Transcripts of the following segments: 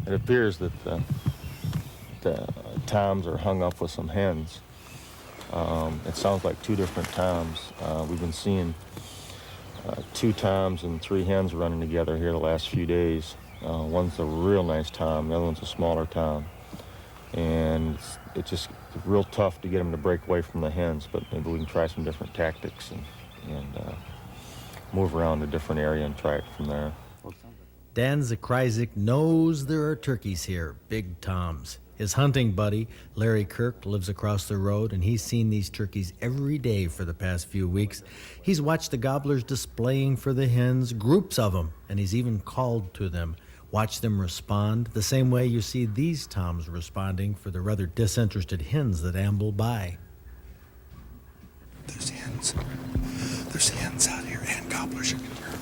It appears that the toms are hung up with some hens. It sounds like two different toms. We've been seeing two toms and three hens running together here the last few days. One's a real nice tom, the other one's a smaller tom. And it's just real tough to get them to break away from the hens, but maybe we can try some different tactics and move around a different area and try it from there. Dan Zakryzik knows there are turkeys here, big toms. His hunting buddy, Larry Kirk, lives across the road, and he's seen these turkeys every day for the past few weeks. He's watched the gobblers displaying for the hens, groups of them, and he's even called to them, watched them respond, the same way you see these toms responding for the rather disinterested hens that amble by. There's hens. There's hens out here and gobblers. You can hear them.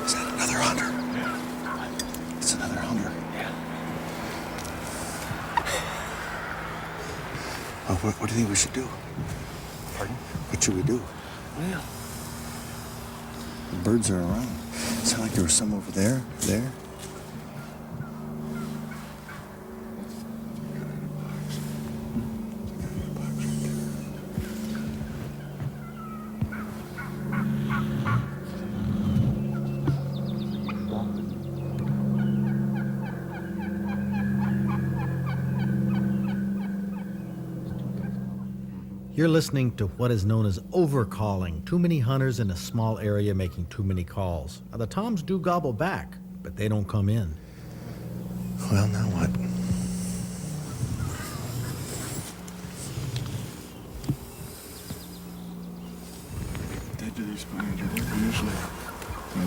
Is that another hunter? Yeah. It's another hunter. Yeah. Oh, what do you think we should do? Pardon? What should we do? Well, The birds are around. Sound like there was some over there. You're listening to what is known as overcalling, too many hunters in a small area making too many calls. Now, the toms do gobble back, but they don't come in. Well, now what? Dead to these pines are there usually.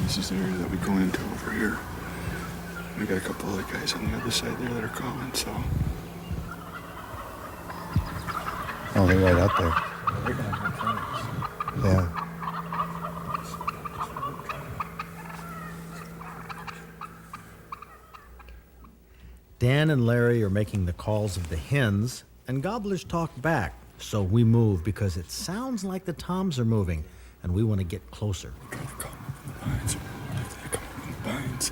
This is the area that we go into over here. We got a couple other guys on the other side there that are calling, so. Oh, they're right out there. right down in front of us. Yeah. Dan and Larry are making the calls of the hens, and gobblers talk back. So we move because it sounds like the toms are moving, and we want to get closer. Try to call them from the pines. If they come from the pines,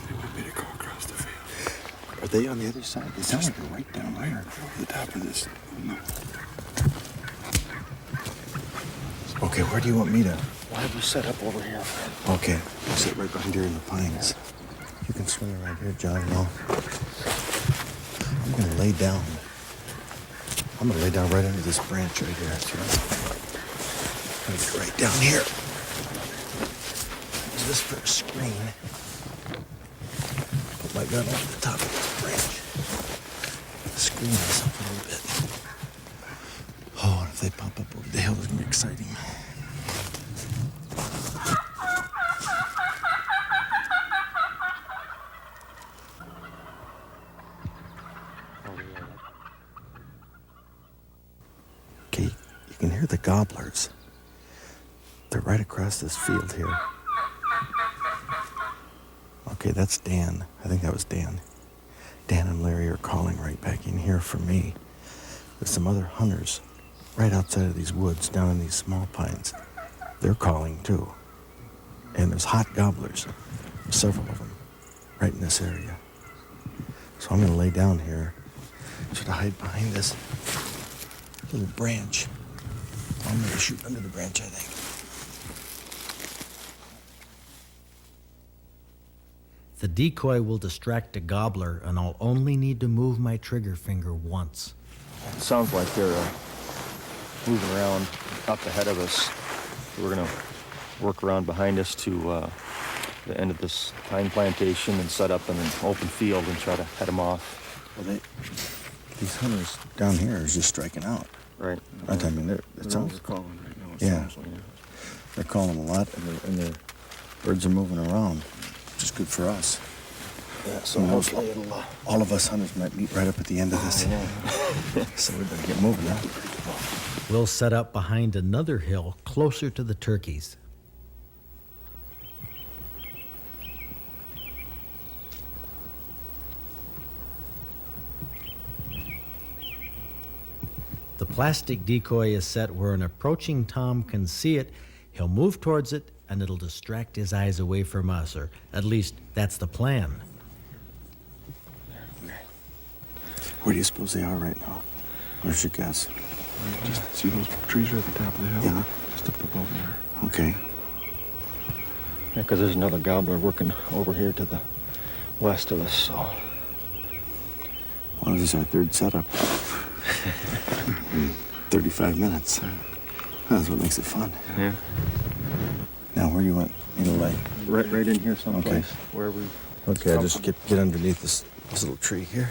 they want me to go across the field. Are they on the other side? They sound like they're right down there. Over the top of this. No. Okay, where do you want me to? Why have you set up over here, Fred? Okay, I'll sit right behind here in the pines. You can swing around here, John, and I'm gonna lay down. I'm gonna lay down right under this branch right here. That's right. I'm gonna get right down here. Use this for a screen. Put my gun over the top of this branch. Screen myself a little bit. Oh, and if they pop up over the hill, it's gonna be exciting. Okay, you can hear the gobblers. They're right across this field here. Okay, that's Dan. I think that was Dan. Dan and Larry are calling right back in here for me. There's some other hunters right outside of these woods, down in these small pines. They're calling too. And there's hot gobblers, several of them, right in this area. So I'm gonna lay down here, sort of hide behind this little branch. I'm gonna shoot under the branch, I think. The decoy will distract a gobbler, and I'll only need to move my trigger finger once. It sounds like they're moving around up ahead of us. We're going to work around behind us to the end of this pine plantation and set up in an open field and try to head them off. Well, these hunters down here are just striking out. Right. I mean, it They're sounds, calling right now. It Yeah. sounds like. they're calling a lot, and the birds are moving around, which is good for us. Yeah, so Who knows, hopefully it'll... all of us hunters might meet right up at the end of this. So we better get moving now. We'll set up behind another hill closer to the turkeys. the plastic decoy is set where an approaching tom can see it, he'll move towards it and it'll distract his eyes away from us, or at least that's the plan. Where do you suppose they are right now? Where's your guess? Just see those trees right at the top of the hill? Yeah. Just up above there. Okay. Yeah, because there's another gobbler working over here to the west of us, so. Well, this is our third setup. 35 minutes. That's what makes it fun. Yeah. Now, where do you want me to lay? Right in here someplace. Okay. Where we. Okay, I'll just get underneath this little tree here.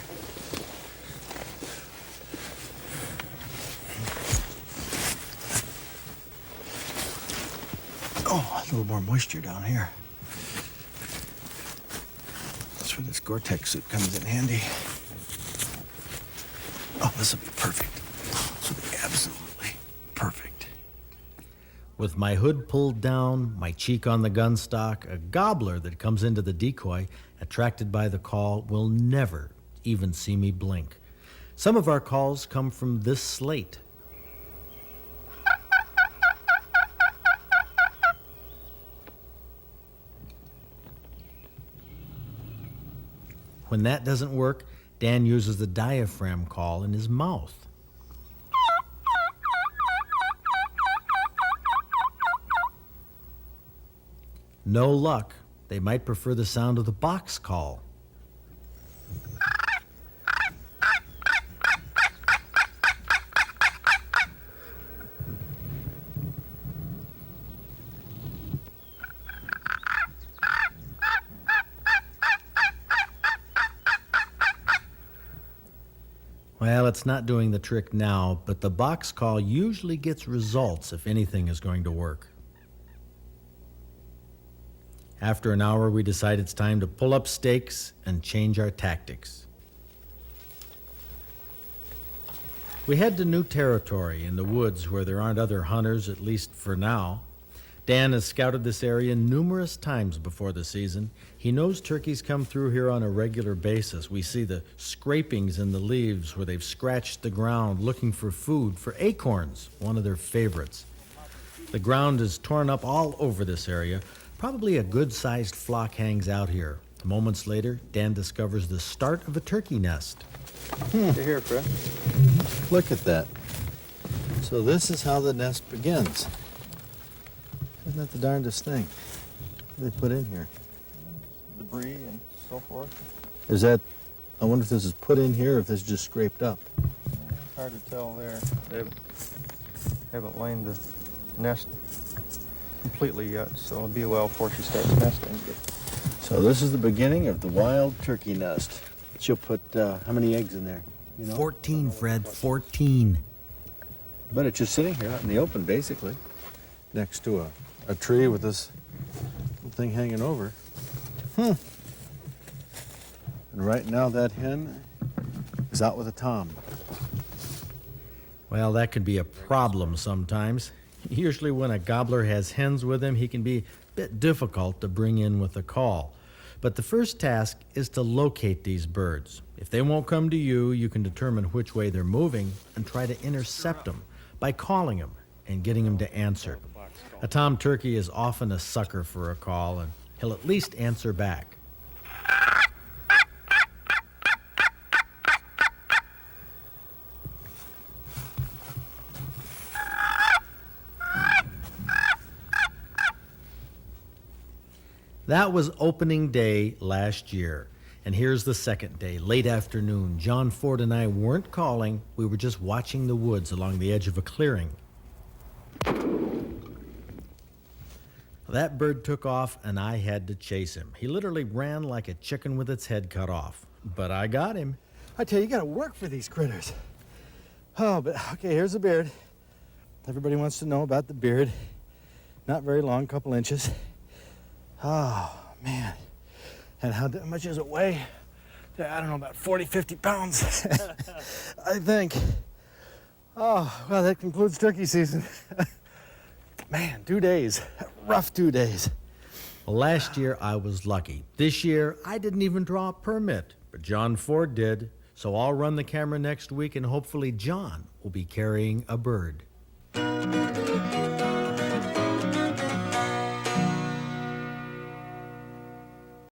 Oh, a little more moisture down here. That's where this Gore-Tex suit comes in handy. Oh, this will be perfect. This will be absolutely perfect. With my hood pulled down, my cheek on the gun stock, a gobbler that comes into the decoy, attracted by the call, will never even see me blink. Some of our calls come from this slate. When that doesn't work, Dan uses the diaphragm call in his mouth. No luck. They might prefer the sound of the box call. Well, it's not doing the trick now, but the box call usually gets results if anything is going to work. After an hour, we decide it's time to pull up stakes and change our tactics. We head to new territory in the woods where there aren't other hunters, at least for now. Dan has scouted this area numerous times before the season. He knows turkeys come through here on a regular basis. We see the scrapings in the leaves where they've scratched the ground looking for food, for acorns, one of their favorites. The ground is torn up all over this area. Probably a good-sized flock hangs out here. Moments later, Dan discovers the start of a turkey nest. You're here, Fred. Look at that. So this is how the nest begins. Isn't that the darndest thing they put in here? Debris and so forth. Is that, I wonder if this is put in here or if this is just scraped up. It's hard to tell there. They haven't laid the nest completely yet, so it'll be a while before she starts nesting. But So this is the beginning of the wild turkey nest. She'll put, how many eggs in there? You know? 14, Fred, 14. But it's just sitting here out in the open, basically, next to a tree with this little thing hanging over. And right now that hen is out with a tom. Well, that can be a problem sometimes. Usually when a gobbler has hens with him, he can be a bit difficult to bring in with a call. But the first task is to locate these birds. If they won't come to you, you can determine which way they're moving and try to intercept them by calling them and getting them to answer. A tom turkey is often a sucker for a call, and he'll at least answer back. That was opening day last year. And here's the second day, late afternoon. John Ford and I weren't calling. We were just watching the woods along the edge of a clearing. That bird took off, and I had to chase him. He literally ran like a chicken with its head cut off. But I got him. I tell you, you gotta work for these critters. Oh, but okay, here's the beard. Everybody wants to know about the beard. Not very long, couple inches. Oh, man. And how much does it weigh? I don't know, about 40, 50 pounds. I think. Oh, well, that concludes turkey season. Man, 2 days. Rough 2 days. Well, last year I was lucky. This year I didn't even draw a permit, but John Ford did. So I'll run the camera next week, and hopefully John will be carrying a bird.